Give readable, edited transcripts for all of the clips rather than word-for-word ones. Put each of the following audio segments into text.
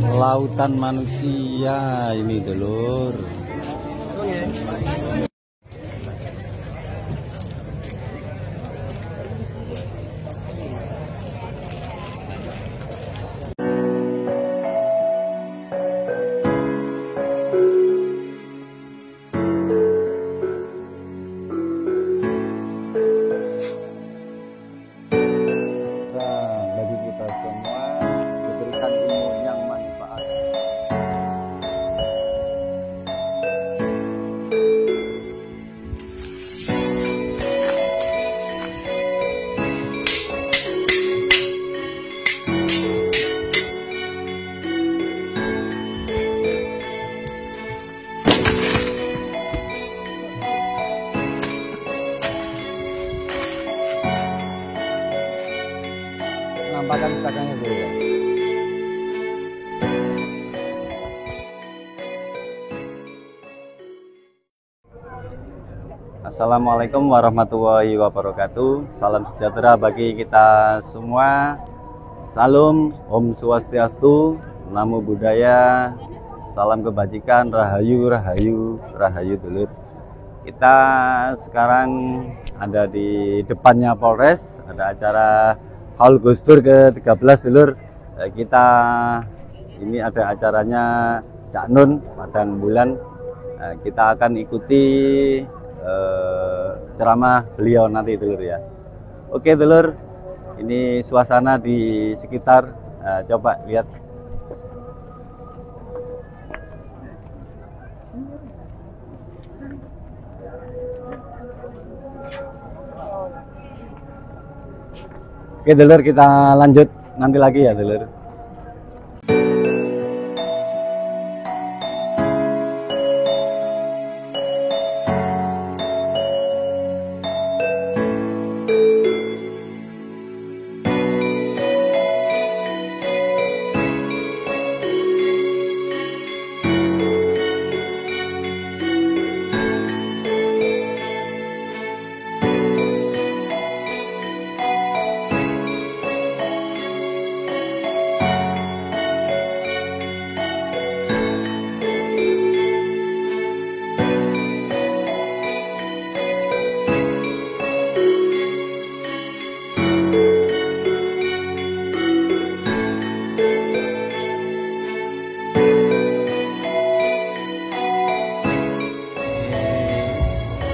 Lautan manusia ini dulur. Bagi kita semua diberikan ilmu yang manfaat. Nampakkan cakangnya dulu ya. Assalamualaikum warahmatullahi wabarakatuh. Salam sejahtera bagi kita semua. Salam, Om Swastiastu, Namo Buddhaya, salam kebajikan, rahayu, rahayu, rahayu dulur. Kita sekarang ada di depannya Polres, ada acara Haul Gus Dur ke-13 dulur. Kita ini ada acaranya Cak Nun Padang Bulan. Kita akan ikuti ceramah beliau nanti dulur ya. Oke dulur, ini suasana di sekitar, coba lihat. Oke dulur, kita lanjut nanti lagi ya dulur.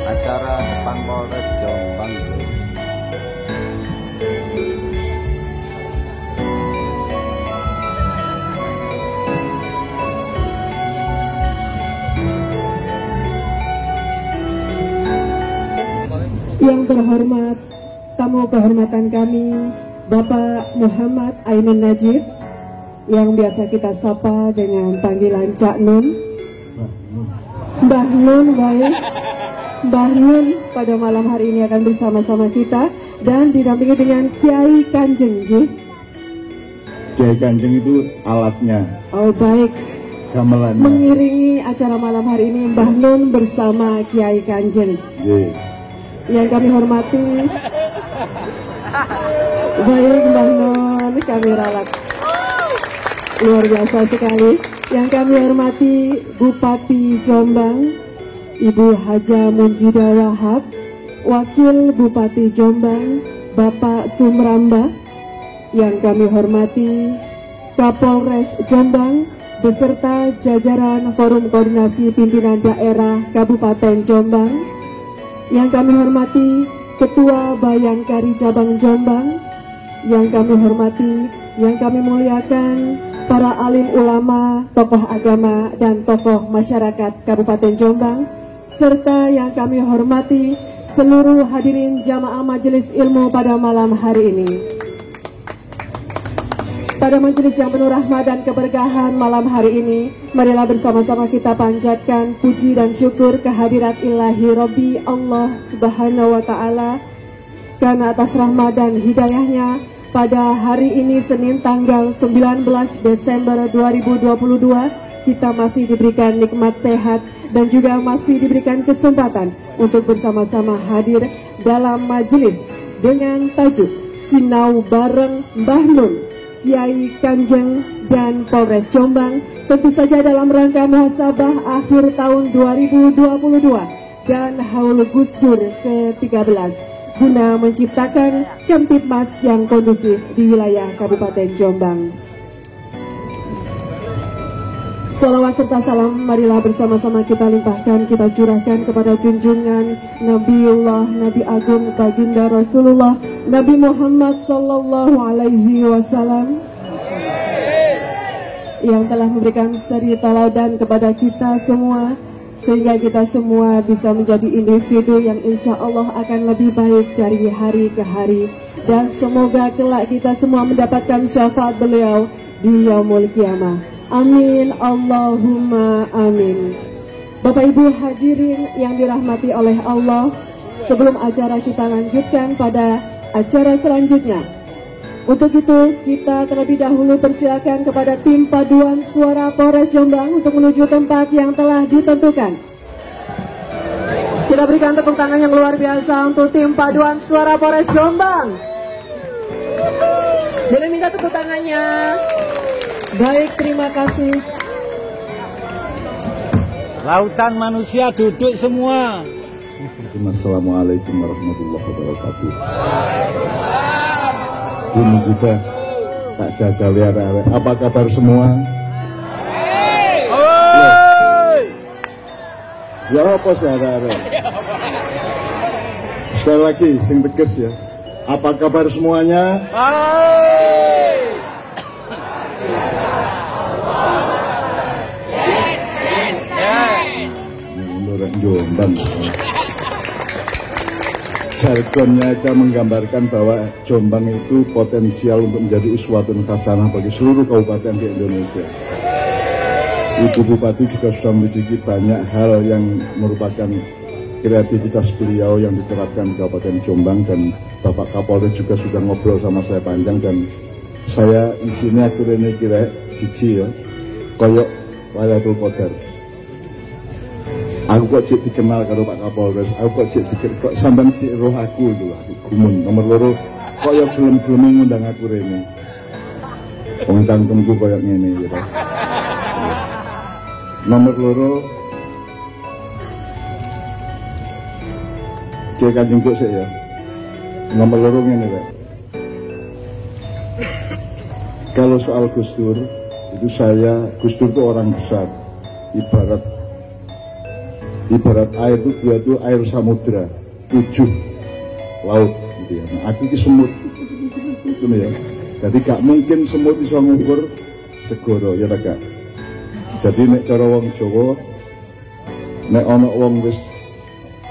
Acara depan Polres Jombang. Yang terhormat tamu kehormatan kami Bapak Muhammad Ainun Najib, yang biasa kita sapa dengan panggilan Cak Nun. Mbah Nun, baik. Mbah Nun pada malam hari ini akan bersama-sama kita dan didampingi dengan Kiai Kanjeng. Kiai Kanjeng itu alatnya. Oh baik. Gamelannya. Mengiringi acara malam hari ini Mbah Nun bersama Kiai Kanjeng. Yang kami hormati, baik Mbah Nun, kami ralat. Luar biasa sekali. Yang kami hormati Bupati Jombang, Ibu Haja Munjidah Wahab, Wakil Bupati Jombang, Bapak Sumramba. Yang kami hormati Kapolres Jombang, beserta jajaran Forum Koordinasi Pimpinan Daerah Kabupaten Jombang. Yang kami hormati Ketua Bayangkari Cabang Jombang. Yang kami hormati, yang kami muliakan para alim ulama, tokoh agama, dan tokoh masyarakat Kabupaten Jombang, serta yang kami hormati seluruh hadirin jamaah majelis ilmu pada malam hari ini. Pada majelis yang penuh rahmat dan keberkahan malam hari ini, marilah bersama-sama kita panjatkan puji dan syukur kehadirat ilahi Rabbi Allah Subhanahu wa Ta'ala, karena atas rahmat dan hidayahnya pada hari ini Senin tanggal 19 Desember 2022 kita masih diberikan nikmat sehat dan juga masih diberikan kesempatan untuk bersama-sama hadir dalam majelis dengan tajuk Sinau Bareng Mbah Nun Kiai Kanjeng dan Polres Jombang, tentu saja dalam rangka muhasabah akhir tahun 2022 dan Haul Gusdur ke-13 guna menciptakan Kamtibmas yang kondusif di wilayah Kabupaten Jombang. Salawat serta salam marilah bersama-sama kita limpahkan, kita curahkan kepada junjungan Nabiullah, Nabi Agung Baginda Rasulullah Nabi Muhammad Sallallahu Alaihi Wasallam yang telah memberikan seri tauladan kepada kita semua, sehingga kita semua bisa menjadi individu yang insya Allah akan lebih baik dari hari ke hari, dan semoga kelak kita semua mendapatkan syafaat beliau di Yaumul Qiyamah. Amin, Allahumma amin. Bapak Ibu hadirin yang dirahmati oleh Allah, sebelum acara kita lanjutkan pada acara selanjutnya, untuk itu kita terlebih dahulu persilakan kepada tim paduan suara Polres Jombang untuk menuju tempat yang telah ditentukan. Kita berikan tepuk tangan yang luar biasa untuk tim paduan suara Polres Jombang. Boleh minta tepuk tangannya? Baik, terima kasih. Lautan manusia duduk semua. Assalamualaikum warahmatullahi wabarakatuh. Bumi kita tak jajali arek-arek. Apa kabar semua? Ya apa sih arek-arek? Sekali lagi, sing tegas ya. Apa kabar semuanya? Jombang. Jargonnya aja menggambarkan bahwa Jombang itu potensial untuk menjadi uswatun hasanah bagi seluruh kabupaten di Indonesia. Ibu Bupati juga sudah memiliki banyak hal yang merupakan kreativitas beliau yang diterapkan di Kabupaten Jombang, dan Bapak Kapolres juga sudah ngobrol sama saya panjang, dan saya isinya akhirnya kira siji ya, koyok Lailatul Qadar. Aku kok cek dikenal karo Pak Kapolres, aku kok cek kok sampean cek roh aku lho, aku gumun. Nomor loro, kok ya gelem-gelem ngundang aku rene. Wong cangkemku koyo ngene ya. Nomor loro, cek Kanjeng kok sik ya. Nomor loro ngene Pak. Kalau soal Gus Dur, itu Gus Dur itu orang besar, ibarat air itu dia itu air samudra, 7 laut gitu ya. Nah, aku ini semut itu ya. Jadi gak mungkin semut bisa ngukur segoro ya tak. Jadi nek cara wong Jawa, nek ana wong wis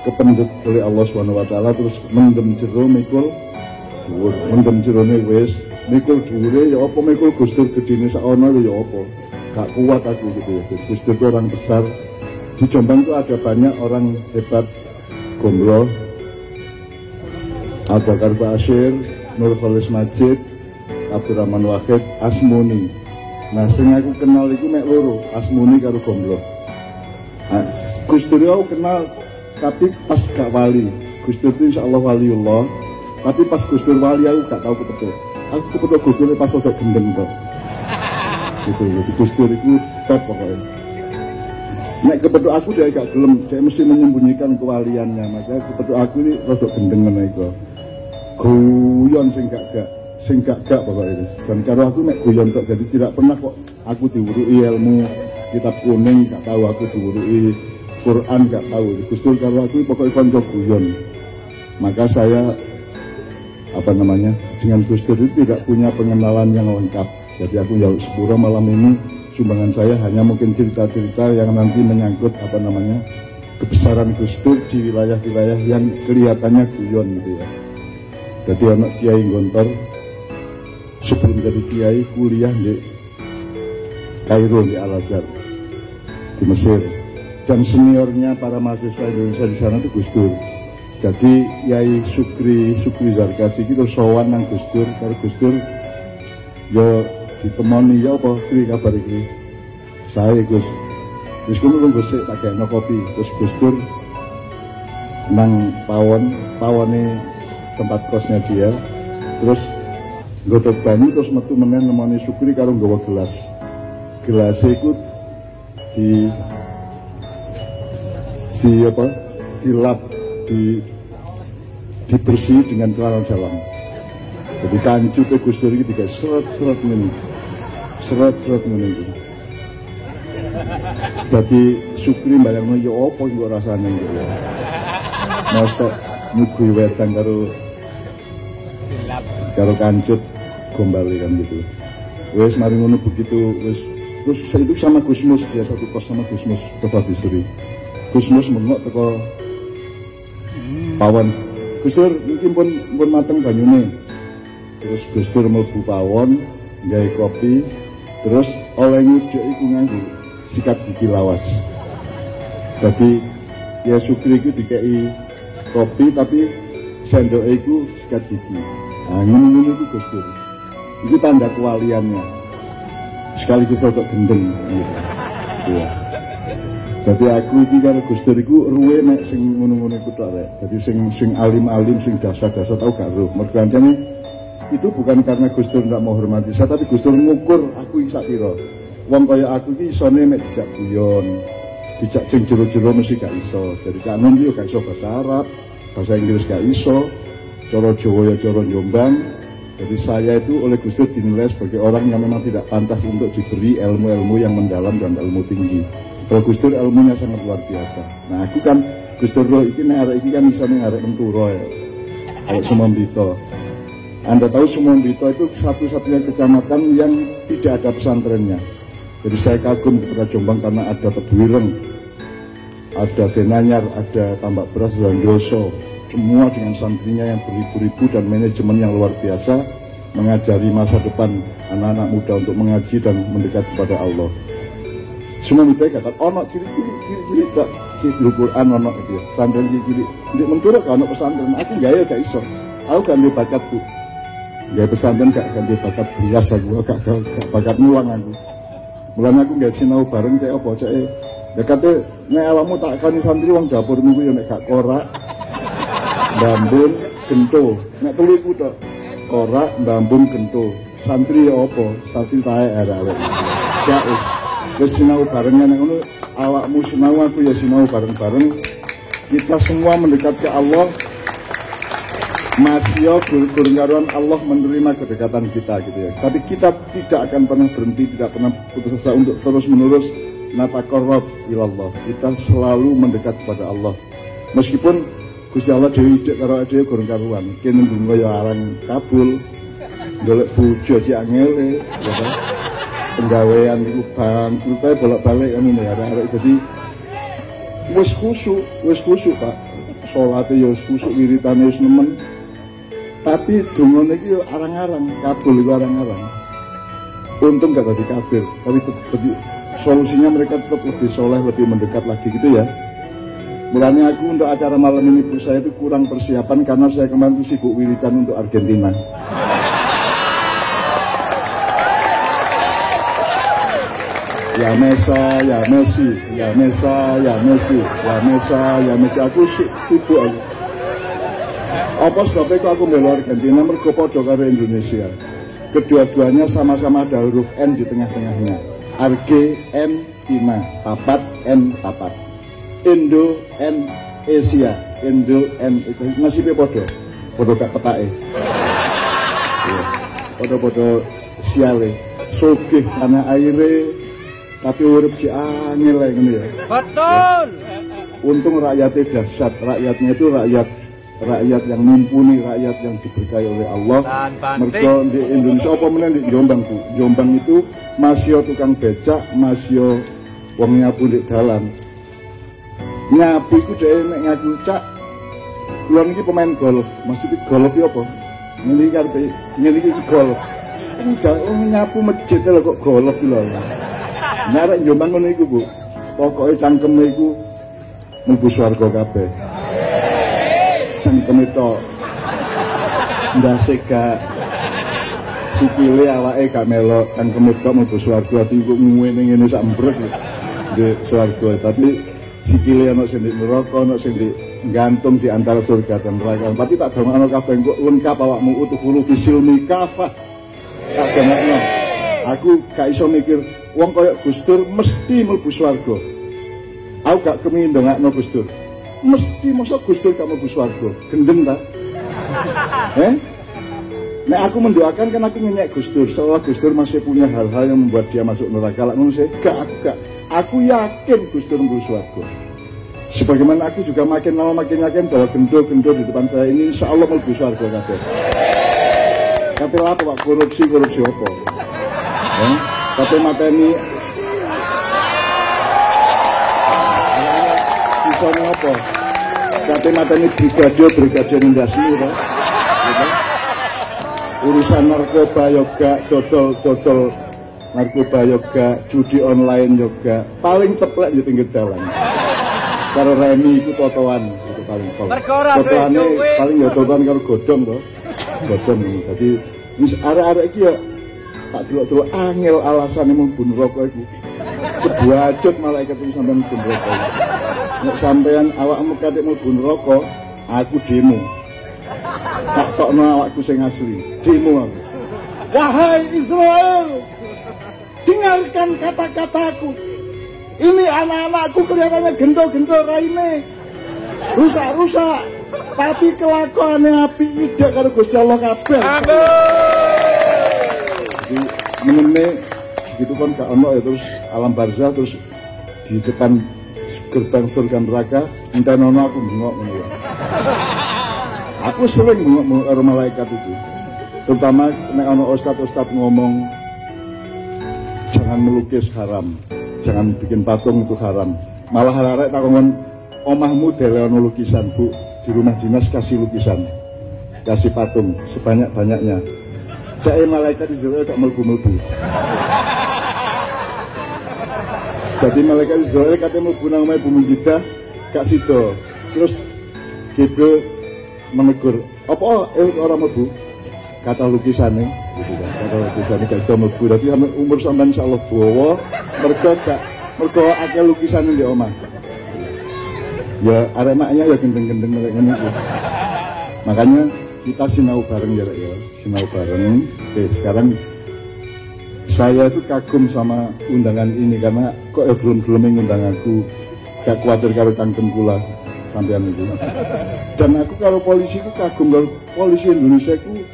kependhet oleh Allah Subhanahu wa taala terus mendem jero mikul dhuwur, mendem jerone wis mikul dhuwure ya apa, mikul Gus Dur gedine sak ana ya apa. Gak kuat aku gitu ya. Gus Dur orang besar. Di Jombang itu ada banyak orang hebat, Gomblo, Abu Bakar Basir, Nur Khalis Majid, Abdurrahman Wahid, Asmuni. Nah, sing aku kenal itu mek loro, Asmuni karo Gomblo. Nah, Gus Dur aku kenal, tapi pas gak wali. Gus Dur itu insya Allah waliullah, tapi pas Gus Dur wali aku gak tahu kepethuk. Aku kepethuk Gus Dur pas udah gendeng kok. Gitu, Gus Dur itu top pokoknya. Nek kepethuk aku dia gak gelem, dia mesti menyembunyikan kewaliannya. Maka kepethuk aku ini rada gendeng ngene iku. Guyon sing gak pokoknya. Dan karo aku nek guyon kok, jadi tidak pernah kok aku diwurui ilmu kitab kuning, gak tahu aku diwurui Quran, gak tahu. Gus Dur karo aku pokoknya kanca guyon. Maka saya dengan Gus Dur itu tidak punya pengenalan yang lengkap. Jadi aku ya sepura malam ini sumbangan saya hanya mungkin cerita-cerita yang nanti menyangkut kebesaran Gus Dur di wilayah-wilayah yang kelihatannya guyon gitu ya. Jadi anak Kiai Gontor sebelum jadi Kiai kuliah di Kairo di Al-Azhar di Mesir, dan seniornya para mahasiswa Indonesia di sana itu Gus Dur. Jadi Yai Sukri Zarkasi itu sowan nang Gus Dur, karo Gus Dur yo ditemoni ya apa kiri kabar iki. Saya Gus. Wis kuwi lho Gus tak gawe kopi. Terus Gus Dur nang pawone tempat kosnya dia. Terus nggodhog banyu terus metu meneh nemoni Sukri karo nggawa gelas. Gelasnya iku dilap, dibersih dengan celana dalam. Jadi kancute Gus Dur iki digawe seret-seret ngene. Seret-seret ngene iki. Jadi Sukri mbayangno ya apa iku rasane iki. Mosok nyugui wedang karo kancut gombal kan gitu. Wes mari ngono begitu wes terus saya itu sama Gusmus, dia satu kos sama Gusmus Bapak Bisturi. Gusmus mengok teko pawon. Gus Dur mungkin pun mateng banyune. Terus Gus Dur mlebu pawon, gawe kopi, terus oleh nyujuk iku nganggo sikat gigi lawas. Dadi ya Sukri iku dikei kopi tapi sendoke iku sikat gigi. Nah, ngono iku Gus Dur. Itu tanda kewaliannya. Sekaligus untuk gendeng gitu. Iya. Jadi aku iki karo Gus Dur iku ruwe nek sing ngono-ngono iku tok rek. Dadi sing alim-alim sing dasar-dasar tau gak ro. Mergo kancane itu bukan karena Gus Dur ndak menghormati saya, tapi Gus Dur ngukur aku iki sak pira. Wong kaya aku iki isone mek dijak guyon, dijak sing jero-jero mesti gak iso. Jadi kanon yo gak iso bahasa Arab, bahasa Inggris gak iso, cara Jawa ya cara Jombang. Jadi saya itu oleh Gus Dur dinilai sebagai orang yang memang tidak pantas untuk diberi ilmu-ilmu yang mendalam dan ilmu tinggi. Kalau Gus Dur ilmunya sangat luar biasa. Nah aku kan Gus Dur ini arek iki kan isone arek Menturo ya. Arek Sumombito. Anda tahu Sumombito itu satu-satunya kecamatan yang tidak ada pesantrennya. Jadi saya kagum kepada Jombang karena ada Tebuireng, ada Denanyar, ada Tambak Beras dan Yoso. Semua dengan santrinya yang beribu-ribu dan manajemen yang luar biasa mengajari masa depan anak-anak muda untuk mengaji dan mendekat kepada Allah. Semua itu kata ono ciri-ciri kak di Quran ono gitu. Pesantren ciri-ciri di Menturo kan ono pesantren. Aku gaya gak iso. Aku kan di bakat tuh. Gaya pesantren gak di bakat belas aku gak bakat mulang aku. Mulang aku gak sinau bareng kayak apa cek. Ya kata nek awakmu tak kani santri wong dapurmu ku yo nek gak korak. Bambun gento, nek telu iku tok. Korak, bambun gento. Santri ya apa? Santri tae arek-arek. Ya wis sinau barengan ngono, awakmu sinau aku ya sinau bareng-bareng. Kita semua mendekat ke Allah. Masya gurung-gurungan Allah menerima kedekatan kita gitu ya. Tapi kita tidak akan pernah berhenti, tidak pernah putus asa untuk terus-menerus nataqarrab ilallah. Kita selalu mendekat kepada Allah. Meskipun Gusti Allah dhewe ijek karo dhewe gorong karuan. Kene ndonga ya arang kabul. Golek bojo aja angele, ya kan. Penggawean iku bangkrut ae bolak-balik kan ngene arek-arek dadi wis khusuk Pak. Salate ya wis khusuk, wiritane wis nemen. Tapi dongane iki yo arang-arang, kabul iku arang-arang. Untung gak dadi kafir, tapi solusinya mereka tetap lebih soleh, lebih mendekat lagi gitu ya. Mulanya aku untuk acara malam ini bos saya itu kurang persiapan karena saya kemarin itu sibuk wiritan untuk Argentina. Ya Mesa, ya Messi, ya Mesa, ya Messi, ya Mesa, ya Messi. Aku sibuk aku. Apa sebabnya aku bela Argentina mergo padha karo Indonesia. Kedua-duanya sama-sama ada huruf N di tengah-tengahnya. Argentina, papat N papat. Indo N Asia, Indo N itu nasibnya podo gak petake. Podo siale, sugih tanah aire, tapi urip si angel ngono ya. Betul. Untung rakyatnya dahsyat, rakyatnya itu rakyat yang mumpuni, rakyat yang diberkahi oleh Allah. Mergo di Indonesia apa meneh di Jombang Bu. Jombang itu masih tukang becak, masih wong nyapu di dalan. Nyapu iku dhewe nek ngaku cak. Kula niki pemain golf. Maksudnya golf ya apa? Niki karepe niki golf. Nyapu masjid lho kok golf lho. Nek Jombang ngono iku Bu. Pokoke cangkeme iku mlebu swarga kabeh. Cangkeme tok. Ndase gak sikile awake gak melok, cangkeme tok mlebu swarga ati kok ngene sak mbrek di swarga. Tapi sikile ana sing neraka, ana sing gantung di antara surga dan neraka. Tapi tak dongakno kabeh kok lengkap awakmu utuhulu fisilmi kafah Tak dongakno. Aku gak iso mikir wong koyo Gus Dur mesti mlebu swarga. Aku gak kepengin dongakno Gus Dur. Mesti masa Gus Dur gak mlebu swarga. Gendeng ta? Nek aku mendoakan kan aku ngenyek Gus Dur, seolah Gus Dur masih punya hal-hal yang membuat dia masuk neraka. Lah ngono sih, gak. Aku yakin Gus Dur mlebu swarga. Sebagaimana aku juga makin lama makin yakin bahwa gendul-gendul di depan saya ini insya Allah mlebu swarga kabeh. Tapi apa Pak, korupsi apa? Tapi mateni sisone apa? Tapi mateni brigade Indasi ta. Urusan narkoba yoga, dodol narkoba yoga, judi online yoga, paling teplek di pinggir jalan. Karo remi itu totoan, itu paling pol. Totoane paling ya totoan karo godhong to. Godhong. Jadi wis arek-arek iki ya tak delok-delok angel alasane mlebu neraka iku. Kebuacut malaikat itu sampean mlebu neraka. Nek sampean awakmu kate mlebu neraka, aku demo. Tak tokno awakku sing asli. Demo aku. Wahai Israel, dengarkan kata-kataku. Ini anak-anakku kelihatannya gendol-gendol raine. Rusak-rusak. Tapi kelakuannya api ide karo Gusti Allah kabeh. Jadi menene gitu kan gak ono ya, terus alam barzah, terus di depan gerbang surga neraka minta nono aku bengok ngono ya. Aku sering bengok karo malaikat itu. Terutama nek ono ustad-ustad ngomong jangan melukis haram, jangan bikin patung itu haram. Malah arek tak ngomong omahmu dhewe ono lukisan, Bu. Di rumah dinas kasih lukisan, kasih patung sebanyak-banyaknya. Cake malaikat Israel gak mlebu-mlebu. Jadi malaikat Israel katanya mlebu nang omahe Bumi Jidah gak sida. Terus Jibril menegur, "Apa orang mlebu?" Kata lukisane, gitu kan. Kata lukisane gak sida mlebu. Dadi umur sampean insyaallah dawa, mergo akeh lukisane di omah. Ya arek maknya ya gendeng-gendeng nek ngene iki. Makanya kita sinau bareng ya, sinau bareng. Oke, sekarang saya itu kagum sama undangan ini karena kok ya belum ngundang aku. Gak kuatir karo cangkem kula sampean itu. Dan aku kalau polisi itu kagum karo polisi Indonesia itu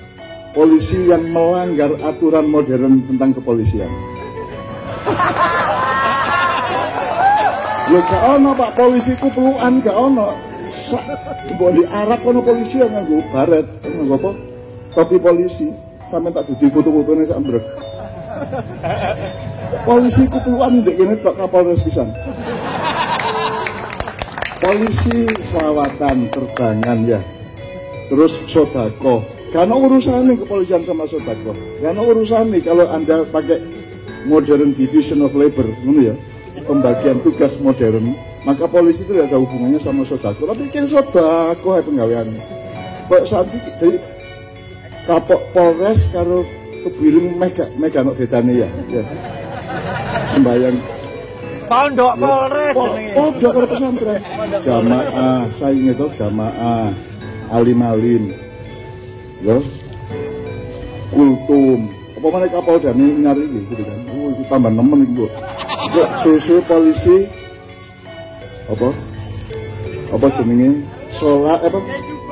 polisi yang melanggar aturan modern tentang kepolisian. Lho gak ono Pak, polisi ku pelukan gak ono. Mbok di Arab kono polisi yang nganggo baret, nganggo apa? Topi polisi, sampe tak dadi foto-fotone sak mbrek. Polisi ku pelukan ndek kene tok Kapolres pisan. Polisi selawatan, terbangan ya. Terus sodako. Gak ono urusane kepolisian sama sodako. Gak ono urusane kalau Anda pakai modern division of labor, ngono ya. Pembagian tugas modern, maka polisi itu tidak ada hubungannya sama sodako. Tapi kira sodako ya penggawean. Kok saat ini dari Kapok Polres karo Kebiring mega no bedane ya. Sembayang Pondok Polres. Pondok karo pesantren. Jamaah, saya ingat tuh jamaah, alim-alim, loh, kultum. Apa mana Kapolda ini nyari gitu kan? Oh, itu tambah nemen itu. Susu polisi apa jenenge sholat apa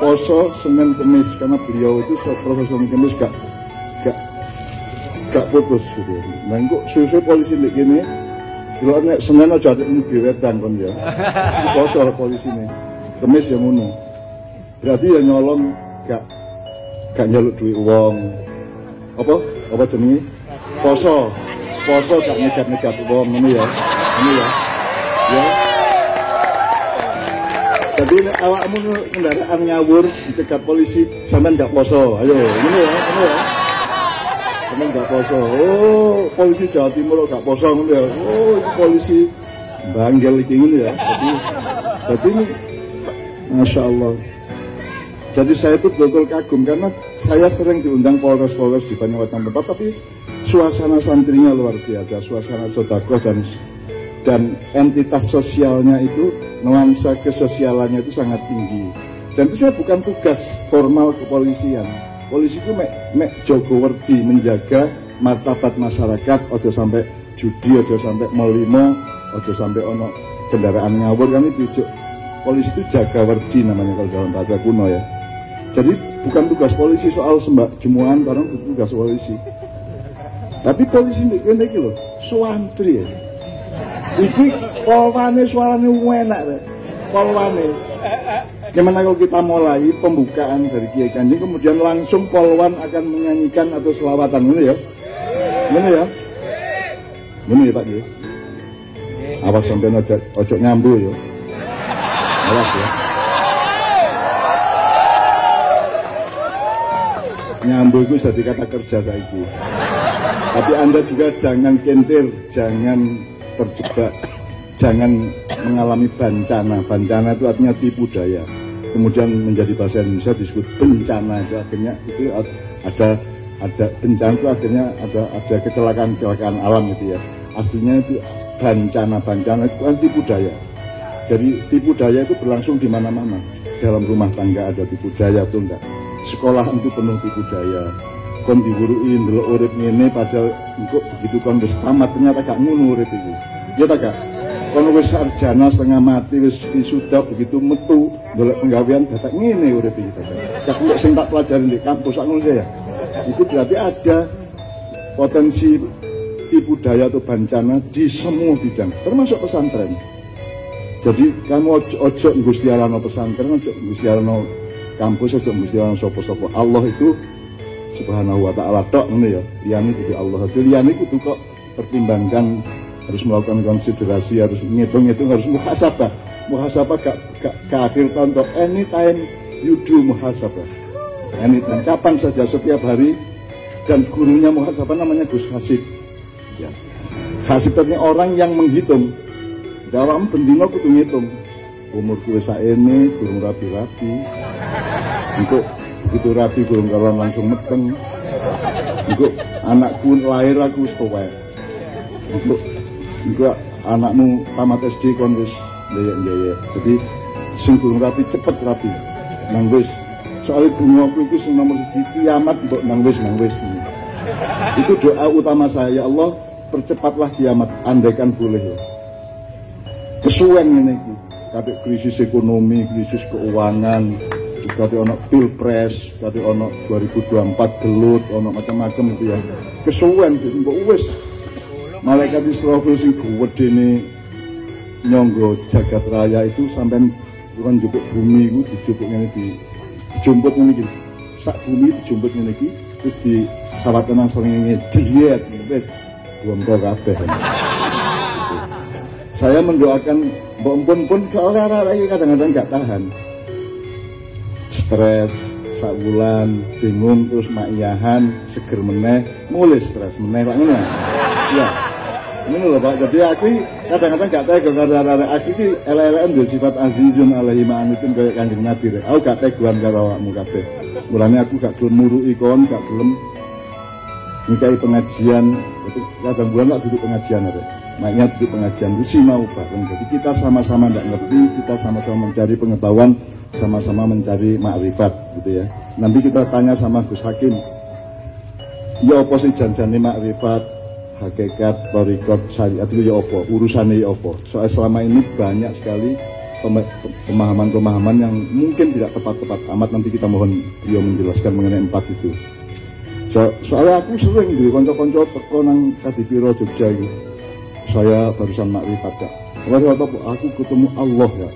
poso Senin Kemis karena beliau itu Profesor Kemis gak putus gitu. Nah kok susu polisi ndek kene delok nek Senin aja ada mlebu wedan kon ya. Poso polisi ini Kemis ya ngono. Berarti ya nyolong gak nyeluk duit wong. Apa jenenge poso gak negat-negat wong ini ya. Ya. Jadi awakmu kendaraan ngawur dicegat polisi, sampean gak poso. Ayo, ini ya. Sampean gak poso. Oh, polisi Jawa Timur gak poso ngono ya. Oh, polisi Banggel iki ngono ya. Jadi ini Masya Allah. Jadi saya itu betul-betul kagum karena saya sering diundang Polres-Polres di banyak macam tempat, tapi suasana santrinya luar biasa, suasana sedekah dan entitas sosialnya itu, nuansa kesosialannya itu sangat tinggi. Dan itu sebenarnya bukan tugas formal kepolisian. Polisi itu mek jogo werdi, menjaga martabat masyarakat, ojo sampai judi, ojo sampai melimo, ojo sampai ono kendaraan ngawur, kan itu. Polisi itu jaga werdi namanya kalau dalam bahasa kuno ya. Jadi bukan tugas polisi soal sembah jemuan barang, itu tugas polisi. Tapi polisi ini loh, suantri ya. Iki polwane suaranya enak deh, polwane. Gimana kalau kita mulai pembukaan dari Kiai Kanjeng, kemudian langsung polwan akan menyanyikan atau selawatan, ini ya? Ini ya? Ini ya Pak Kiai? Awas sampai ojo nyambu ya. Awas ya. Nyambu itu jadi kata kerja saiki. Tapi Anda juga jangan kentir, jangan terjebak, jangan mengalami bencana. Bencana itu artinya tipu daya. Kemudian menjadi bahasa Indonesia disebut bencana, itu akhirnya itu ada bencana, itu akhirnya ada kecelakaan alam gitu ya. Aslinya itu bencana itu kan tipu daya. Jadi tipu daya itu berlangsung di mana-mana. Dalam rumah tangga ada tipu daya, betul enggak? Sekolah itu penuh tipu daya. Kon diwuruin delok urip ngene padahal engko begitu kon wis tamat ternyata gak ngono urip iku. Ya ta gak? Kon wis sarjana setengah mati wis wisuda begitu metu golek penggawean dadak ngene urip iki ta. Gak kok sing tak pelajari di kampus sak ngono ya. Itu berarti ada potensi tipu daya atau bencana di semua bidang, termasuk pesantren. Jadi kamu ojo nggustiarano pesantren, ojo nggustiarano kampus, ojo nggustiarano sapa-sapa. Allah itu Subhanahu wa ta'ala tok ngono ya. Liyane jadi Allah. Itu liyane kudu kok pertimbangkan, harus melakukan konsiderasi, harus ngitung-ngitung, harus muhasabah. Muhasabah gak akhir tahun tok. Anytime you do muhasabah. Anytime, kapan saja, setiap hari. Dan gurunya muhasabah namanya Gus Hasib. Ya. Hasib artinya orang yang menghitung. Dalam bendino kudu ngitung. Umurku wis saene, gurung rapi-rapi. Untuk begitu rapi gurung karuan langsung meteng. Untuk anakku lahir aku wis tuwek. Untuk anakmu tamat SD kon wis ndeyek-ndeyek. Jadi sing gurung rapi cepet rapi. Nang wis. Soalnya bungaku itu sing nomor 1 kiamat mbok nang wis. Itu doa utama saya, ya Allah, percepatlah kiamat andaikan boleh ya. Kesuwen ngene iki. Kadek krisis ekonomi, krisis keuangan, kadek ono pilpres, kadek ono 2024 gelut, ono macam-macam itu ya. Kesuwen mbok wis. Malaikat Israfil sing gedene nyangga jagat raya itu sampean kan njupuk bumi iku dijupuk ngene iki. Dijumput ngene iki. Sak bumi dijumput ngene iki terus di sawatan nang srengenge diet wis gombo kabeh. Saya mendoakan mbok pun kalau arek-arek kadang-kadang gak tahan. Stres sak wulan, bingung terus makiyahan, seger meneh, mulai stres meneh lak ngono. Iya. Ngono lho Pak. Jadi aku kadang-kadang gak tega karo arek-arek aku iki elek-elekan duwe sifat azizun alaihi ma'anutun kaya Kanjeng Nabi. Aku gak teguan karo awakmu kabeh. Mulane aku gak gelem muruki kon, gak gelem ngikahi pengajian. Itu kadang bulan tak duduk pengajian arek. Makanya duduk pengajian itu sih mau bareng. Jadi kita sama-sama gak ngerti, kita sama-sama mencari pengetahuan, sama-sama mencari makrifat gitu ya. Nanti kita tanya sama Gus Hakim. Ya apa sih janjane makrifat, hakikat, thariqat, syariat itu ya apa? Urusannya ya apa? Soalnya selama ini banyak sekali pemahaman-pemahaman yang mungkin tidak tepat-tepat amat. Nanti kita mohon beliau menjelaskan mengenai 4 itu. Soalnya aku sering di konco-konco teko nang Kadipiro Jogja itu. Saya barusan makrifat Kak. Aku ketemu Allah ya.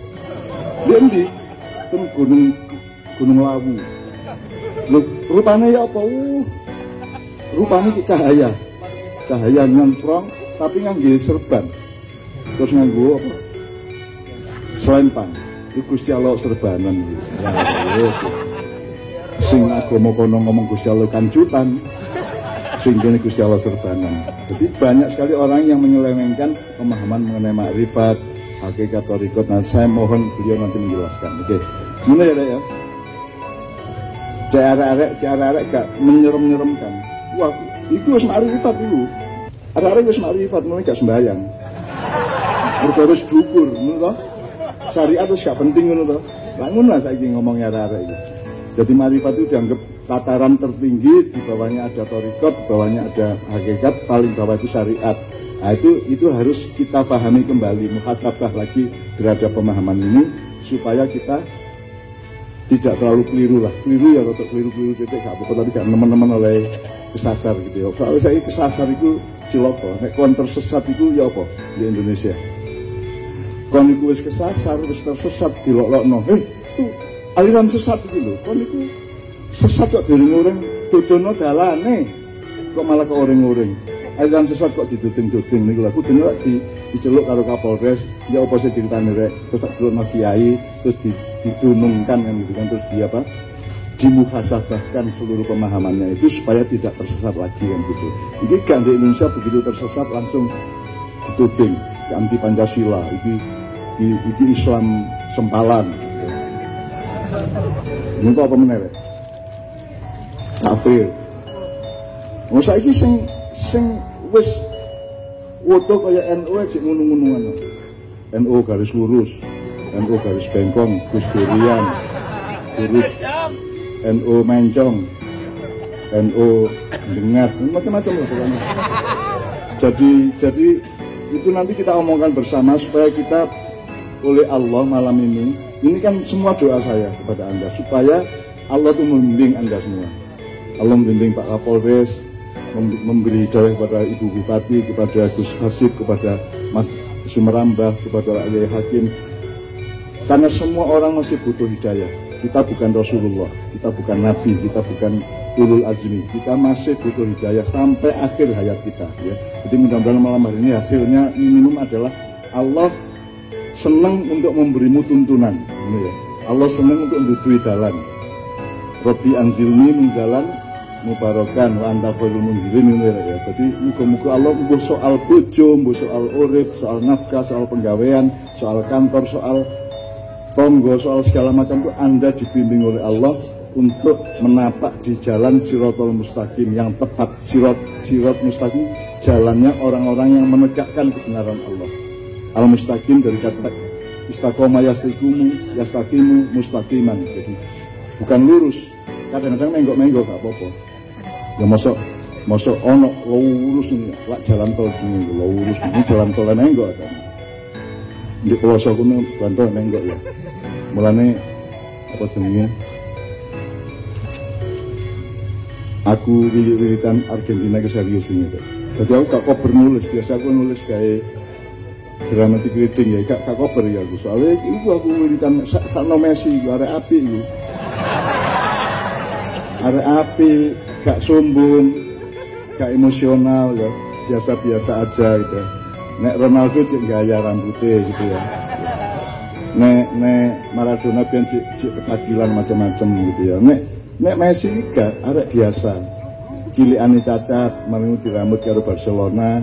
Dia endi? Ten Gunung Lawu. Lho, rupanya ya apa? Rupanya cahaya. Cahaya nyemprong tapi nganggo serban. Terus nganggo apa? Selempang. Iku Gusti Allah serbanan iki. Ya, sing agama kono ngomong Gusti Allah kancutan. Sing kene Gusti Allah serbanan. Jadi banyak sekali orang yang menyelewengkan pemahaman mengenai makrifat, hakikat, thariqat. Nah, saya mohon beliau nanti menjelaskan. Oke. Ngono ya, Rek ya. Arek-arek gak menyerem-nyeremkan. Wah, itu wis makrifat iku. Arek-arek wis makrifat, mulai gak sembahyang. Mergo wis dukur, ngono to. Syariat wis gak penting ngono to. Lah ngono lah saiki ngomongnya arek-arek iki. Jadi makrifat itu dianggap tataran tertinggi, di bawahnya ada thariqat, di bawahnya ada hakikat, paling bawah itu syariat. Nah, itu harus kita pahami kembali, muhasabah lagi terhadap pemahaman ini supaya kita tidak terlalu keliru lah. Keliru ya, untuk keliru titik gak apa-apa, tapi gak teman-teman oleh kesasar gitu ya. Soalnya saya kesasar itu ciloko, nek kon tersesat itu ya apa di Indonesia. Kon iku wis kesasar, wis tersesat dilok-lokno. Itu aliran sesat itu lho. Kon iku sesat kok diring-uring, dodono dalane kok malah ke orang-orang. Aliran sesat kok diduding-duding niku lho. Kudune lak diceluk karo Kapolres, ya apa sih ceritane rek? Terus tak celukno kiai, terus didunungkan kan gitu kan, terus dimuhasabahkan seluruh pemahamannya itu supaya tidak tersesat lagi kan gitu. Ini kan di Indonesia begitu tersesat langsung dituding ke anti Pancasila, ini Islam sempalan. Ini apa meneh? Kafir. Wong saiki sing wis woto kaya NU aja ngono-ngonoan. NU garis lurus, NU garis bengkong, Gus Durian, lurus, NU mencong, NU dengat, macam-macam lah pokoknya. Jadi itu nanti kita omongkan bersama supaya kita oleh Allah malam ini kan semua doa saya kepada Anda supaya Allah itu membimbing Anda semua. Allah membimbing Pak Kapolres, memberi hidayah kepada Ibu Bupati, kepada Gus Hasib, kepada Mas Sumerambah, kepada Alai Hakim. Karena semua orang masih butuh hidayah. Kita bukan Rasulullah, kita bukan Nabi, kita bukan Ulul Azmi. Kita masih butuh hidayah sampai akhir hayat kita. Ya. Jadi mudah-mudahan malam hari ini hasilnya minimum adalah Allah senang untuk memberimu tuntunan. Ini ya. Allah senang untuk mendudui jalan. Rabbi anzilni min jalan mubarakan wa anta khairul munzilin ya. Jadi muga-muga Allah mbuh soal bojo, mbuh soal urip, soal nafkah, soal penggawean, soal kantor, soal tonggo, soal segala macam itu Anda dibimbing oleh Allah untuk menapak di jalan Siratal Mustaqim yang tepat. Sirat mustaqim jalannya orang-orang yang menegakkan kebenaran Allah. Al-Mustaqim dari kata istaqoma yastaqimu mustaqiman. Jadi bukan lurus. Kadang-kadang menggok-menggok gak apa-apa. Ya masuk ono lurus ini, lak jalan tol sini lurus ini jalan tol menggok kan. Di pelosok kuno jalan menggok ya. Mulane apa jenenge? Aku wiritan Argentina ke serius ini. Jadi aku gak kober nulis, biasa aku nulis kayak dramatic reading ya, gak kober ya aku. Soalnya itu aku wiritan sakno Messi, arek api itu. Arek api, gak sombong, gak emosional ya, biasa-biasa aja gitu. Nek Ronaldo cek gaya rambutnya gitu ya. Nek Maradona pian cek ketakilan macam-macam gitu ya. Nek Messi gak arek biasa. Cilikane cacat, maringu dirambut karo Barcelona,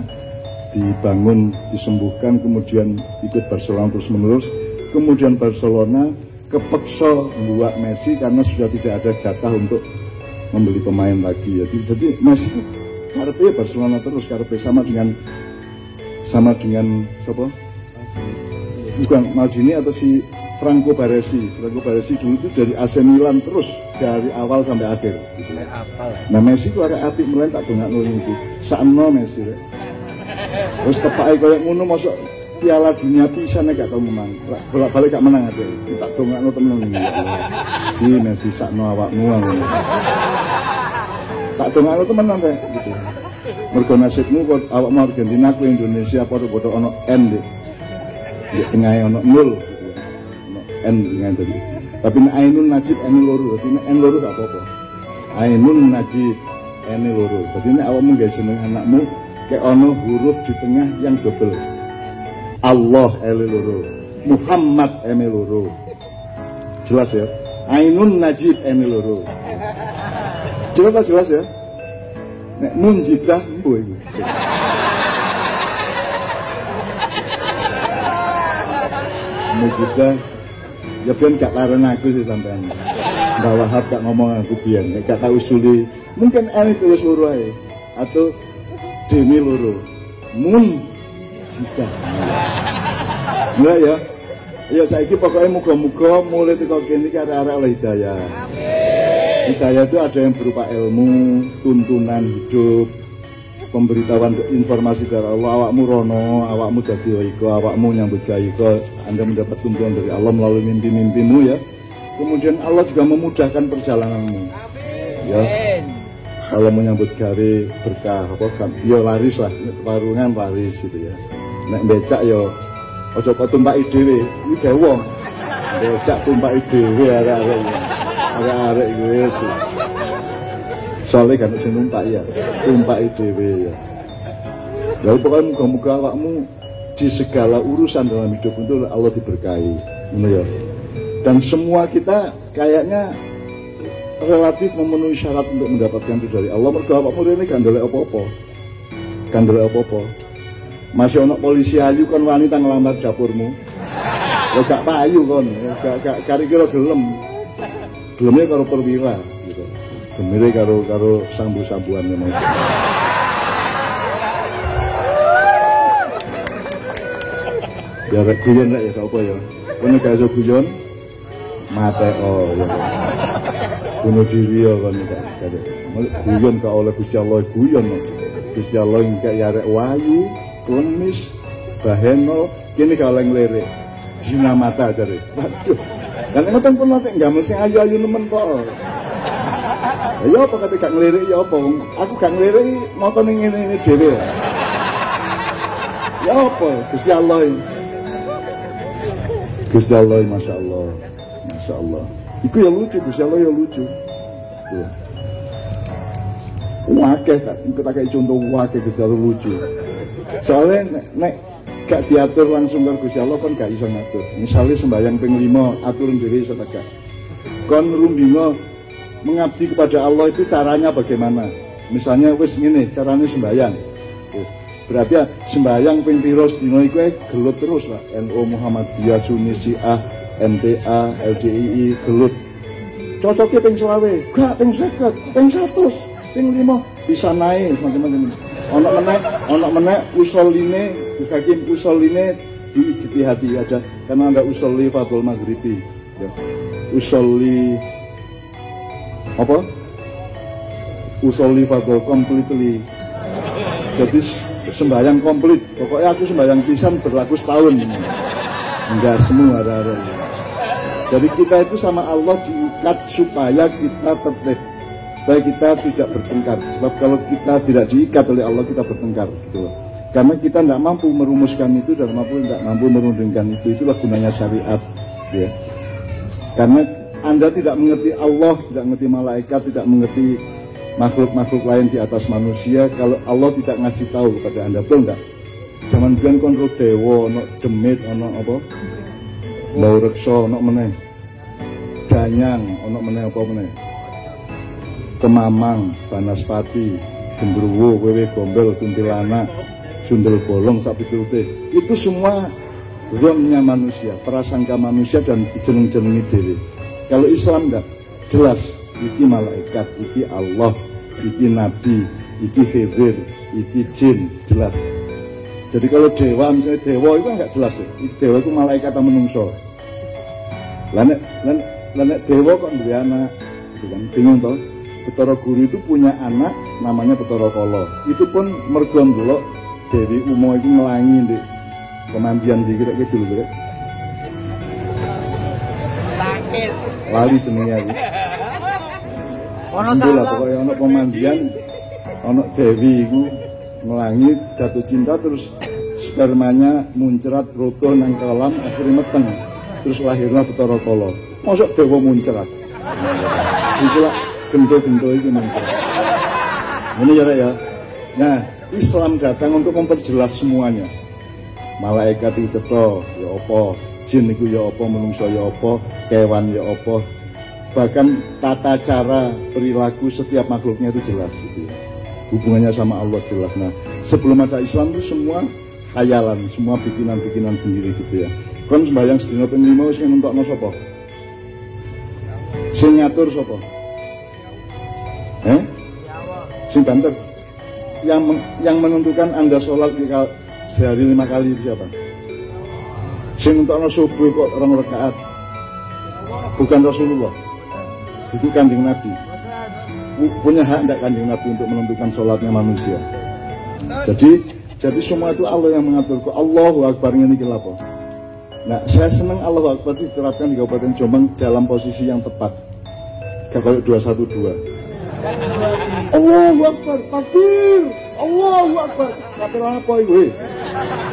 dibangun, disembuhkan, kemudian ikut Barcelona terus-menerus. Kemudian Barcelona kepeksa membuat Messi karena sudah tidak ada jatah untuk membeli pemain lagi ya. Jadi Messi itu karepe Barcelona terus, karepe sama dengan siapa? Bukan Maldini atau si Franco Baresi. Franco Baresi dulu itu dari AC Milan terus dari awal sampai akhir gitu. Nah Messi itu ada api melain tak dongakno niku. Sakno Messi rek. Wis tepake koyo ngono masuk Piala Dunia pisan gak tau menang. Bolak-balik gak menang aja. Tak dongakno temen niku. Si Messi sakno awakmu ngono. Tak dongakno temenan rek gitu. Mergo nasibmu kok awakmu Argentina ku Indonesia padha-padha ono N deh. Di tengah ono 0 gitu. Ono N dengan tadi. Tapi Ainun Najib N loro, tapi N loro gak apa-apa. Ainun Najib N loro. Jadi nek awakmu gawe jeneng anakmu kayak ono huruf di tengah yang double. Allah L loro, Muhammad M loro. Jelas ya? Ainun Najib N loro. Jelas ya? Nek munjidah mbuh iku. Munjidah ya pian gak laren aku sih sampean. Mbak Wahab gak ngomong aku pian, gak tau usuli. Mungkin ini tulis loro ae atau dene loro. Munjidah. Enggak ya? Ya saiki pokoknya muga-muga mulai teko kene iki arek-arek oleh hidayah. Amin. Hidayah itu ada yang berupa ilmu, tuntunan hidup, pemberitahuan informasi dari Allah. Awakmu rono, awakmu dadi iko, awakmu nyambut gawe iko, Anda mendapat tuntunan dari Allah melalui mimpi-mimpimu ya. Kemudian Allah juga memudahkan perjalananmu. Ya. Kalau menyambut gawe berkah apa kan, ya laris lah, warungan laris gitu ya. Nek becak ya aja kok tumpaki dhewe, iki gawe wong. Becak tumpaki dhewe arek-arek iki wis. Soalnya kan sing numpak ya, tumpaki dhewe ya. Ya pokoknya muga-muga awakmu di segala urusan dalam hidup itu Allah diberkahi. Ngono ya. Dan semua kita kayaknya relatif memenuhi syarat untuk mendapatkan itu dari Allah. Mergo awakmu rene gak ndelok apa-apa. Gak ndelok apa-apa. Masih ono polisi ayu kon wanita ngelamar dapurmu. Ya gak payu kon, gak kira-kira gelem. Gelemnya karo perwira gitu. Gemire karo sambu-sambuan memang. Ya rek guyon rek ya gak apa ya. Kono gak iso guyon. Mate oh ya. Bunuh diri ya kan gak. Guyon gak oleh Gusti Allah guyon. Gusti Allah engke ya rek wayu, klemis, baheno, kene gak oleh nglirik. Zina mata jare. Waduh. Lan ngoten pun nek gamel sing ayu-ayu nemen kok. Ya apa kate gak nglirik ya apa? Aku gak nglirik nonton ngene-ngene dhewe. Ya apa Gusti Allah. Gusti Allah Masya Allah. Masya Allah. Iku ya lucu, Gusti Allah ya lucu. Tuh. Wakeh tak, iku tak kayak contoh wakeh Gusti Allah lucu. Soalnya nek gak diatur langsung karo Gusti Allah kan gak iso ngatur. Misalnya sembahyang ping 5 aturan dhewe iso tak. Kon rundinga mengabdi kepada Allah itu caranya bagaimana? Misalnya wis ngene caranya sembahyang. Berarti ya, sembahyang ping piro dina iku gelut terus lah. NU Muhammadiyah Sunni Syiah MTA LDII gelut. Cocoknya ping 20, gak ping 50, ping 100, ping 5 bisa naik macam-macam. Ono meneh usoline Gus Hakim usoline diijtihadi aja karena ada usoli Fadul Maghribi ya. Usoli apa? Usoli Fadul completely. Jadi sembahyang komplit. Pokoknya aku sembahyang pisan berlaku setahun. Enggak semua ada. Jadi kita itu sama Allah diikat supaya kita tertib, supaya kita tidak bertengkar. Sebab kalau kita tidak diikat oleh Allah kita bertengkar gitu loh. Karena kita tidak mampu merumuskan itu dan tidak mampu merundingkan itu. Itulah gunanya syariat ya. Karena Anda tidak mengerti Allah, tidak mengerti malaikat, tidak mengerti makhluk-makhluk lain di atas manusia kalau Allah tidak ngasih tahu kepada Anda, betul enggak? Zaman biyen kon ro dewa, ono demit, ono apa? Lau reksa, ono meneh. Danyang, ono meneh apa meneh? Kemamang, Banaspati, Gendruwo, Wewe Gombel, Kuntilanak, Sundel Bolong, sak piturute. Itu semua dhamnya manusia, prasangka manusia dan dijeneng-jenengi dhewe. Kalau Islam enggak jelas. Iki malaikat, iki Allah, iki nabi, iki khidir, iki jin, jelas. Jadi kalau dewa, misalnya dewa itu enggak jelas tuh. Dewa itu malaikat atau menungso. Lanek dewa kok duwe anak, gitu kan? Bingung toh? Betara Guru itu punya anak namanya Betara Kala. Itu pun mergo ndelok Dewi Umo itu ngelangi di pemandian di kira-kira dulu kira. Lali jenenge aku. Ono lah pokoknya ono pemandian, ono Dewi itu ngelangi jatuh cinta terus spermanya muncrat roto nang kolam akhirnya meteng terus lahirlah Betara Kala. Mosok dewa muncrat. Itulah gento-gento itu muncrat. Ini ya. Nah, Islam datang untuk memperjelas semuanya. Malaikat itu to, ya apa, jin itu ya apa, menungso ya apa, kewan ya apa. Bahkan tata cara perilaku setiap makhluknya itu jelas gitu ya. Hubungannya sama Allah jelas. Nah, sebelum ada Islam itu semua khayalan, semua bikinan-bikinan sendiri gitu ya. Kon sembahyang sedina ping 5 wis nentokno sapa? Sing ngatur sapa? Sing banter. Yang menentukan Anda sholat sehari 5 kali itu siapa? Sing nentokno subuh kok 2 rakaat. Bukan Rasulullah. Itu Kanjeng Nabi. punya hak enggak Kanjeng Nabi untuk menentukan sholatnya manusia? Jadi semua itu Allah yang mengatur. Allahu Akbar ini apa? Nah, saya senang Allahu Akbar diterapkan di Kabupaten Jombang dalam posisi yang tepat. Kalau 212. Allahu Akbar, takbir. Allahu Akbar. Kata apa itu?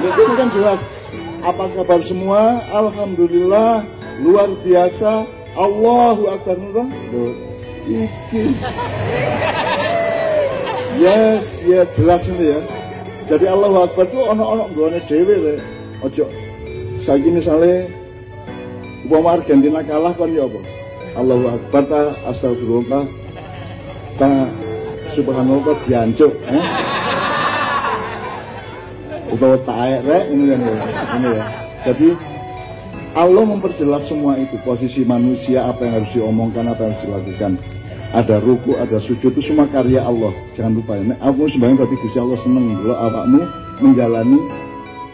Ya, ini kan jelas. Apa kabar semua? Alhamdulillah, luar biasa. Allahu Akbar. Loh, iki. Yes, jelas ini ya. Jadi Allahu Akbar itu ono-ono nggone dhewe le. Ojo saiki misale umpama Argentina kalah kan ya apa? Allahu Akbar ta astagfirullah ta subhanallah diancuk, utawa taek rek ini kan ya. Ini ya. Jadi Allah memperjelas semua itu, posisi manusia, apa yang harus diomongkan, apa yang harus dilakukan. Ada ruku, ada sujud, itu semua karya Allah. Jangan lupa ya. Aku sembahyang berarti Gusti Allah seneng kalau awakmu menjalani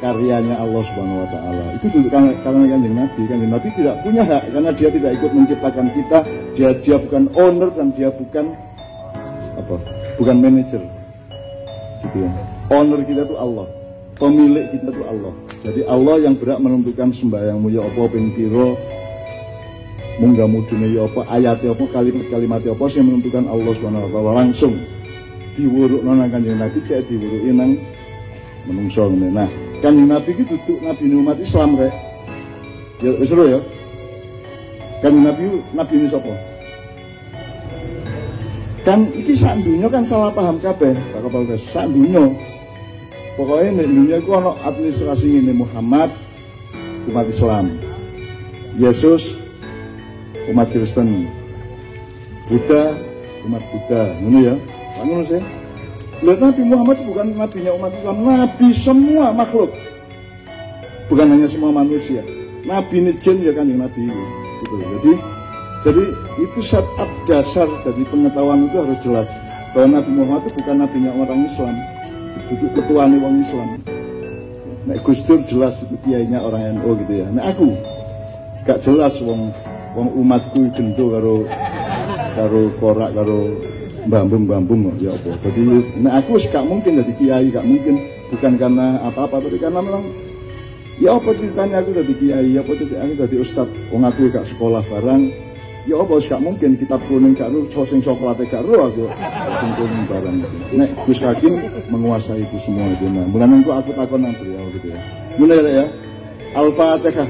karyanya Allah Subhanahu wa taala. Itu karena Kanjeng Nabi tidak punya hak karena dia tidak ikut menciptakan kita. Dia bukan owner dan dia bukan bukan manajer. Gitu ya. Owner kita itu Allah. Pemilik kita itu Allah. Jadi Allah yang berhak menentukan sembahyangmu ya apa ping pira, munggah mudune ya apa, ayatnya apa, kalimat-kalimatnya apa sing menentukan Allah Subhanahu wa taala langsung diwurukno nang Kanjeng Nabi cek diwuruki nang menungso ngene. Nah, Kanjeng Nabi iki duduk nabi umat Islam rek. Ya wis ya. Kanjeng Nabi ini sapa? Kan iki sak dunya kan salah paham kabeh, Pak Kapolres. Sak dunya. Pokoknya di dunia itu ada administrasi ini Muhammad umat Islam, Yesus umat Kristen, Buddha umat Buddha, ini ya. Anu sih. Lihat Nabi Muhammad bukan nabinya umat Islam, nabi semua makhluk. Bukan hanya semua manusia. Nabi ini jin ya kan yang nabi itu. Gitu. Jadi itu setup dasar dari pengetahuan itu harus jelas bahwa Nabi Muhammad itu bukan nabinya orang Islam. Itu ketuanya orang Islam. Nah, Gus Dur jelas itu kiainya orang NU gitu ya. Nah, aku gak jelas wong umatku gendo karo korak karo bambung ya apa. Jadi nah aku gak mungkin jadi kiai, gak mungkin bukan karena apa-apa tapi karena memang ya apa ceritanya aku jadi kiai, apa aku jadi ustad, wong aku gak sekolah barang. Ya apa gak mungkin kitab kuning gak ru sing coklat gak ru aku sing kuning barang gitu. Nek Gus Hakim menguasai itu semua itu. Nah, mulane aku takon nang beliau gitu ya. Mulai ya. Al-Fatihah.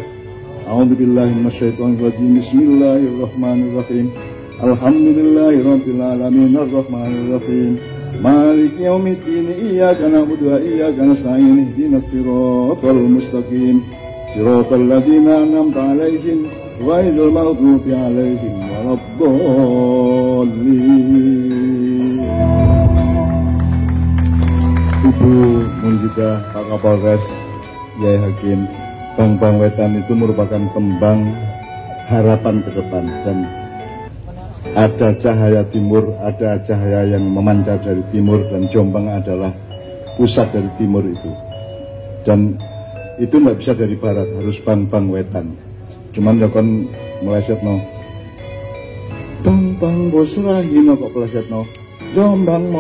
A'udzubillahi minasyaitonir rajim. Bismillahirrahmanirrahim. Alhamdulillahirabbil alamin arrahmanir rahim. Maliki yaumiddin. Iyyaka na'budu wa iyyaka nasta'in. Ihdinas siratal mustaqim. Siratal ladzina an'amta 'alaihim ghairil maghdubi 'alaihim waladdallin. Ibu Munjidah, Pak Kapolres, Yai Hakim, Bang Wetan itu merupakan tembang harapan ke depan dan ada cahaya timur, ada cahaya yang memancar dari timur dan Jombang adalah pusat dari timur itu. Dan itu nggak bisa dari barat, harus Bang Wetan. Cuman ya kan melesetno. Bang bos rahino kok melesetno. Jombang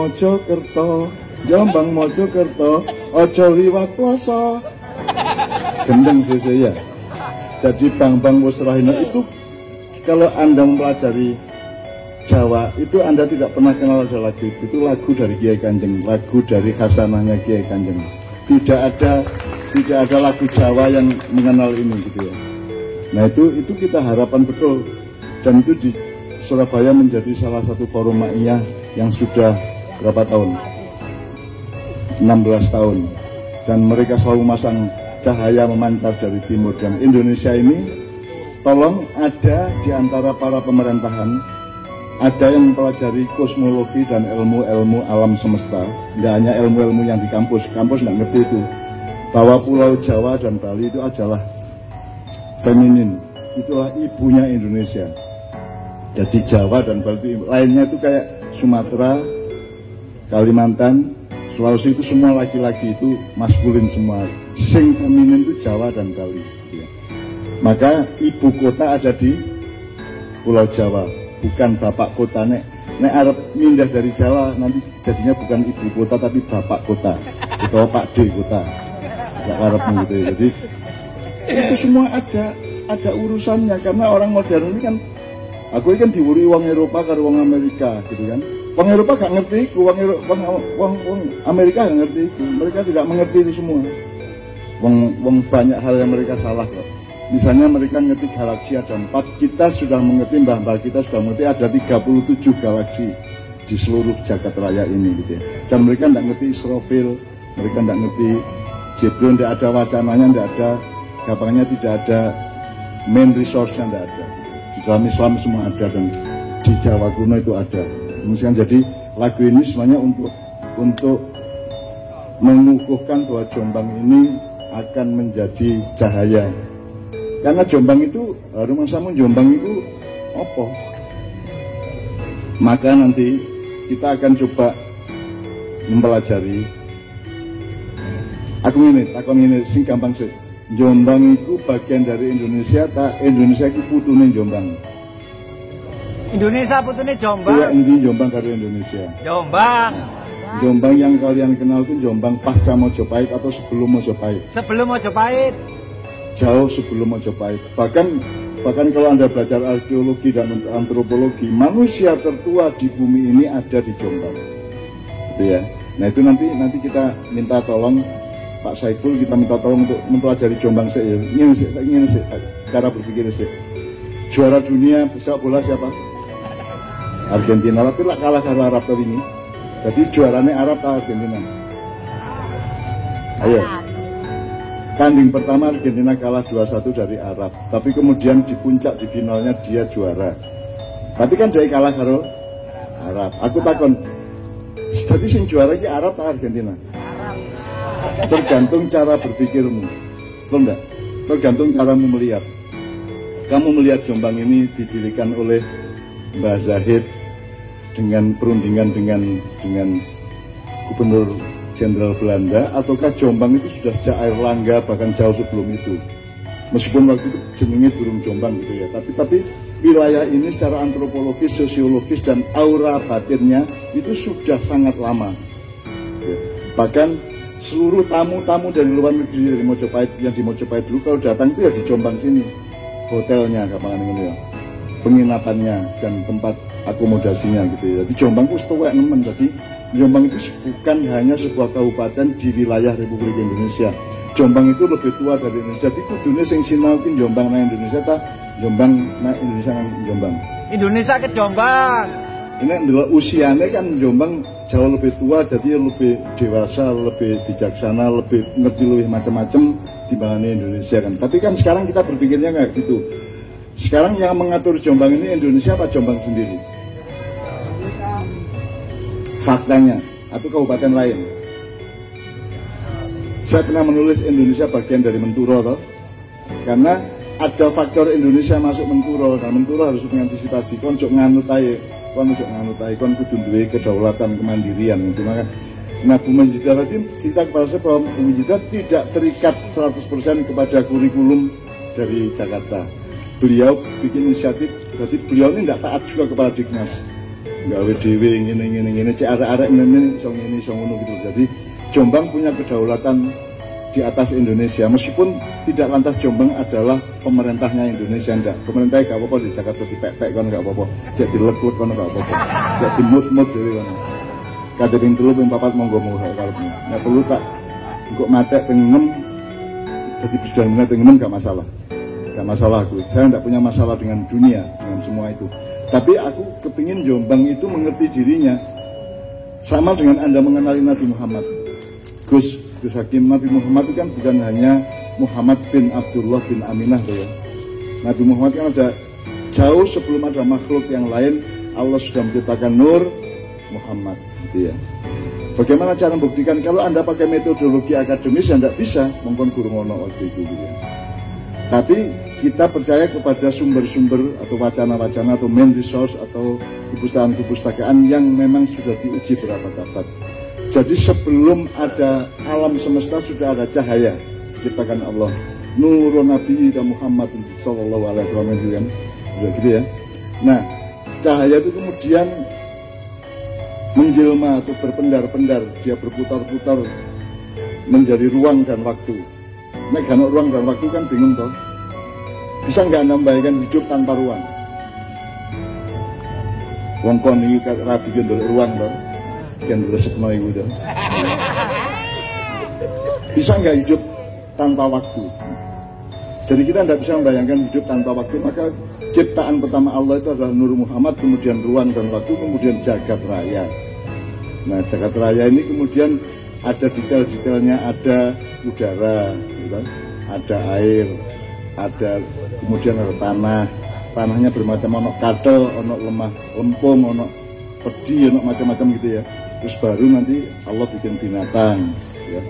Mojokerto, ojo liwat ploso. Gendeng sih ya. Jadi Bang bos rahino itu kalau Anda mempelajari Jawa itu Anda tidak pernah kenal ada lagu itu lagu dari Kiai Kanjeng, lagu dari khasanahnya Kiai Kanjeng. Tidak ada lagu Jawa yang mengenal ini gitu ya. Nah itu kita harapan betul dan itu di Surabaya menjadi salah satu forum ma'iyah yang sudah berapa tahun? 16 tahun dan mereka selalu masang cahaya memancar dari timur dan Indonesia ini tolong ada di antara para pemerintahan ada yang mempelajari kosmologi dan ilmu-ilmu alam semesta, nggak hanya ilmu-ilmu yang di kampus nggak ngerti itu bahwa Pulau Jawa dan Bali itu adalah feminin, itulah ibunya Indonesia. Jadi Jawa dan Bali itu lainnya itu kayak Sumatera, Kalimantan, Sulawesi itu semua laki-laki itu maskulin semua. Sing feminin itu Jawa dan Bali. Ya. Maka ibu kota ada di Pulau Jawa, bukan bapak kota. Nek Nek arep mindah dari Jawa nanti jadinya bukan ibu kota tapi bapak kota atau Pak D kota. Gak arepmu gitu ya. Jadi itu semua ada urusannya karena orang modern ini kan aku kan diwuri wong Eropa karo wong Amerika gitu kan. Wong Eropa gak ngerti iku, wong Amerika gak ngerti iku. Mereka tidak mengerti itu semua. Wong banyak hal yang mereka salah kok. Misalnya mereka ngerti galaksi ada 4, kita sudah mengerti, mbah-mbah kita sudah mengerti ada 37 galaksi di seluruh jagat raya ini gitu ya. Dan mereka tidak ngerti Israfil, mereka tidak ngerti Jibril, tidak ada wacananya, tidak ada, gampangnya tidak ada main resource-nya, tidak ada. Di dalam Islam semua ada dan di Jawa kuno itu ada. Kemudian jadi lagu ini semuanya untuk mengukuhkan bahwa Jombang ini akan menjadi cahaya. Karena Jombang itu, rumah samu Jombang itu apa? Maka nanti kita akan coba mempelajari. Aku ini sing gampang sih. Jombang itu bagian dari Indonesia, Indonesia itu putune Jombang. Indonesia putune Jombang. Iya, endi Jombang karo Indonesia. Jombang. Jombang yang kalian kenal itu Jombang pasca Mojopahit atau sebelum Mojopahit? Sebelum Mojopahit. Jauh sebelum Mojopahit. Bahkan kalau Anda belajar arkeologi dan antropologi, manusia tertua di bumi ini ada di Jombang. Gitu ya. Nah itu nanti kita minta tolong Pak Saiful, kita minta tolong untuk mempelajari Jombang saya. Ingin sih cara berpikir sih. Juara dunia sepak bola siapa? Argentina, tapi lah kalah karo Arab tadi ini. Jadi juaranya Arab atau Argentina? Ayo. Tanding pertama Argentina kalah 2-1 dari Arab, tapi kemudian di puncak di finalnya dia juara. Tapi kan jadi kalah karo Arab. Aku takon, jadi sing juara ini Arab atau Argentina? Tergantung cara berpikirmu, betul enggak? Tergantung caramu melihat. Kamu melihat Jombang ini didirikan oleh Mbah Zahid dengan perundingan dengan Gubernur Jenderal Belanda, ataukah Jombang itu sudah sejak Airlangga bahkan jauh sebelum itu? Meskipun waktu itu jenenge durung Jombang gitu ya, tapi wilayah ini secara antropologis, sosiologis dan aura batinnya itu sudah sangat lama. Ya. Bahkan seluruh tamu-tamu dari luar negeri dari Mojopahit yang di Mojopahit dulu kalau datang itu ya di Jombang sini, hotelnya gampang ini ya, penginapannya dan tempat akomodasinya gitu ya. Jadi Jombang itu setuwek nemen. Jadi Jombang itu bukan hanya sebuah kabupaten di wilayah Republik Indonesia. Jombang itu lebih tua dari Indonesia. Jadi kudune sing sinau ki Jombang nang Indonesia ta Jombang nang Indonesia nang Jombang. Indonesia ke Jombang. Ini adalah usianya kan Jombang jauh lebih tua, jadi lebih dewasa, lebih bijaksana, lebih ngerti lebih macam-macam dibanding Indonesia kan. Tapi kan sekarang kita berpikirnya kayak gitu. Sekarang yang mengatur Jombang ini Indonesia apa Jombang sendiri? Faktanya, atau kabupaten lain. Saya pernah menulis Indonesia bagian dari Menturo toh? Karena ada faktor Indonesia masuk Menturo, dan Menturo harus mengantisipasi kon sok nganut ae, kon kudu duwe kedaulatan, kemandirian gitu. Maka nah Bu Menjidat tadi kita kepada saya bahwa Bu Menjidat tidak terikat 100% kepada kurikulum dari Jakarta. Beliau bikin inisiatif, jadi beliau ini tidak taat juga kepada Dignas. Gawe dhewe ngene cek arek-arek ngene iso ngono gitu. Jadi Jombang punya kedaulatan di atas Indonesia, meskipun tidak lantas Jombang adalah pemerintahnya Indonesia, enggak. Pemerintahnya gak apa-apa di Jakarta dipek-pek kan gak apa-apa. Cek dilekut kan gak apa-apa. Cek dimut-mut dhewe kan. Kate ping 3 ping 4 monggo karepmu. Nek perlu tak engko matek ping 6 jadi presiden ping 6 gak masalah. Gak masalah aku. Saya tidak punya masalah dengan dunia, dengan semua itu. Tapi aku kepingin Jombang itu mengerti dirinya sama dengan Anda mengenali Nabi Muhammad. Gus Hakim, Nabi Muhammad itu kan bukan hanya Muhammad bin Abdullah bin Aminah ya. Nabi Muhammad kan ada jauh sebelum ada makhluk yang lain, Allah sudah menciptakan Nur Muhammad gitu ya. Bagaimana cara membuktikan? Kalau Anda pakai metodologi akademis ya tidak bisa, mungkin guru ngono waktu itu gitu ya. Tapi kita percaya kepada sumber-sumber atau wacana-wacana atau main resource atau kepustakaan-kepustakaan yang memang sudah diuji berabad-abad. Jadi sebelum ada alam semesta sudah ada cahaya diciptakan Allah. Nurun Nabi dan Muhammad sallallahu alaihi wasallam itu kan sudah gitu ya. Nah, cahaya itu kemudian menjelma atau berpendar-pendar, dia berputar-putar menjadi ruang dan waktu. Nek gak ono ruang dan waktu kan bingung toh. Bisa nggak nambahkan hidup tanpa ruang? Wong kon iki rabi ki ndolek ruang toh. Dikan resekno iku toh. Bisa nggak hidup tanpa waktu? Jadi kita tidak bisa membayangkan hidup tanpa waktu. Maka ciptaan pertama Allah itu adalah Nur Muhammad, kemudian ruang dan waktu, kemudian jagat raya. Nah, jagat raya ini kemudian ada detail-detailnya, ada udara, gitu, ada air, ada kemudian ada tanah. Tanahnya bermacam, ono katel, ono lemah lempung, ono pedi, ono macam-macam gitu ya. Terus baru nanti Allah bikin binatang, ya.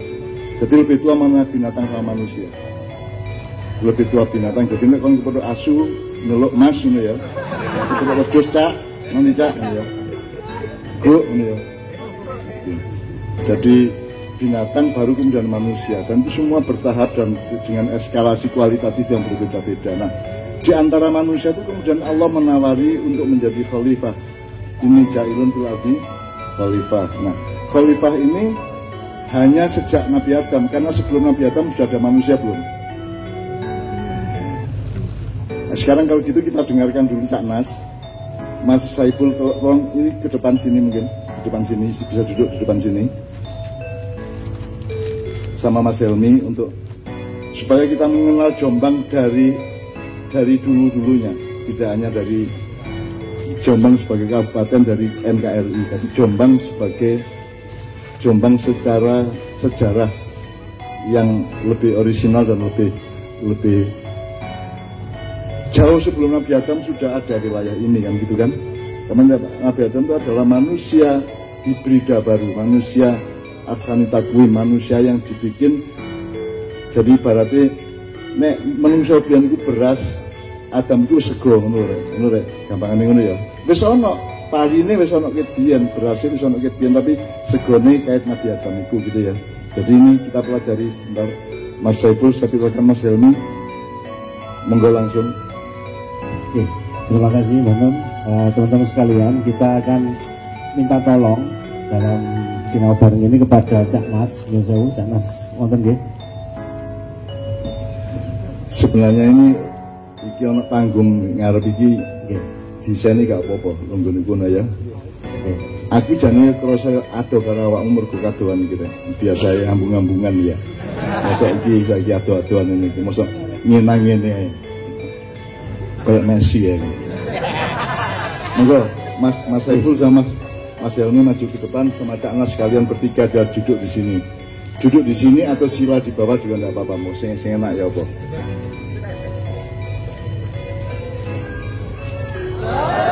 Jadi lebih tua mana binatang sama manusia? Lebih tua binatang. Jadi nek kon kepada asu neluk mas ngono ya. Kepada wedhus cak, nanti cak ya. Go ngono ya. Jadi binatang baru kemudian manusia, dan itu semua bertahap dan dengan eskalasi kualitatif yang berbeda-beda. Nah, di antara manusia itu kemudian Allah menawari untuk menjadi khalifah. Ini ja'ilun fil ardi khalifah. Nah, khalifah ini hanya sejak Nabi Adam, karena sebelum Nabi Adam sudah ada manusia belum? Nah, sekarang kalau gitu kita dengarkan dulu Cak Nas, Mas Saiful tolong ini ke depan sini, mungkin ke depan sini, bisa duduk di depan sini sama Mas Helmi, untuk supaya kita mengenal Jombang dari dulu-dulunya, tidak hanya dari Jombang sebagai kabupaten dari NKRI, tapi Jombang sebagai Jombang secara sejarah yang lebih orisinal dan lebih jauh sebelum Nabi Adam sudah ada wilayah ini, kan gitu kan. Karena Nabi Adam itu adalah manusia hibrida baru, manusia akan takwim, manusia yang dibikin. Jadi ibaratnya nek menungso biyen iku beras, Adam iku sego ngono rek. Gampangane ngono ya. Wis ana parine, wis ana ket biyen, berasé wis ana ket biyen, tapi segone kait Nabi Adam iku gitu ya. Jadi ini kita pelajari sebentar. Mas Saiful, saya silakan Mas Helmi. Monggo langsung. Oke, terima kasih Bonon. Teman-teman sekalian, kita akan minta tolong dalam sinau bareng ini kepada Cak Mas, Cak Mas, wonten nggih. Sebenarnya ini iki ono panggung ngarep iki Nggih. diseni gak apa-apa, nggone kono ya. Oke. Aku jane krasa ado karo awakmu mergo kadoan iki rek. Biasa ambung-ambungan ya. Mosok iki saiki ado-adoan ngene iki, mosok nyenang-ngene ae. Kayak Messi ya. Monggo Mas Saiful sama Mas Helmi maju ke depan, sama Cak Nas sekalian bertiga sudah duduk di sini. Duduk di sini atau sila di bawah juga enggak apa-apa, mau sing enak ya apa.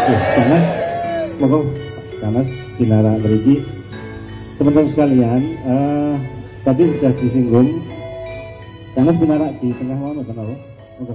Cak Mas, monggo Cak Mas binara beriki. Teman-teman sekalian, tadi sudah disinggung Cak Mas binara di tengah mana, kenapa? Monggo.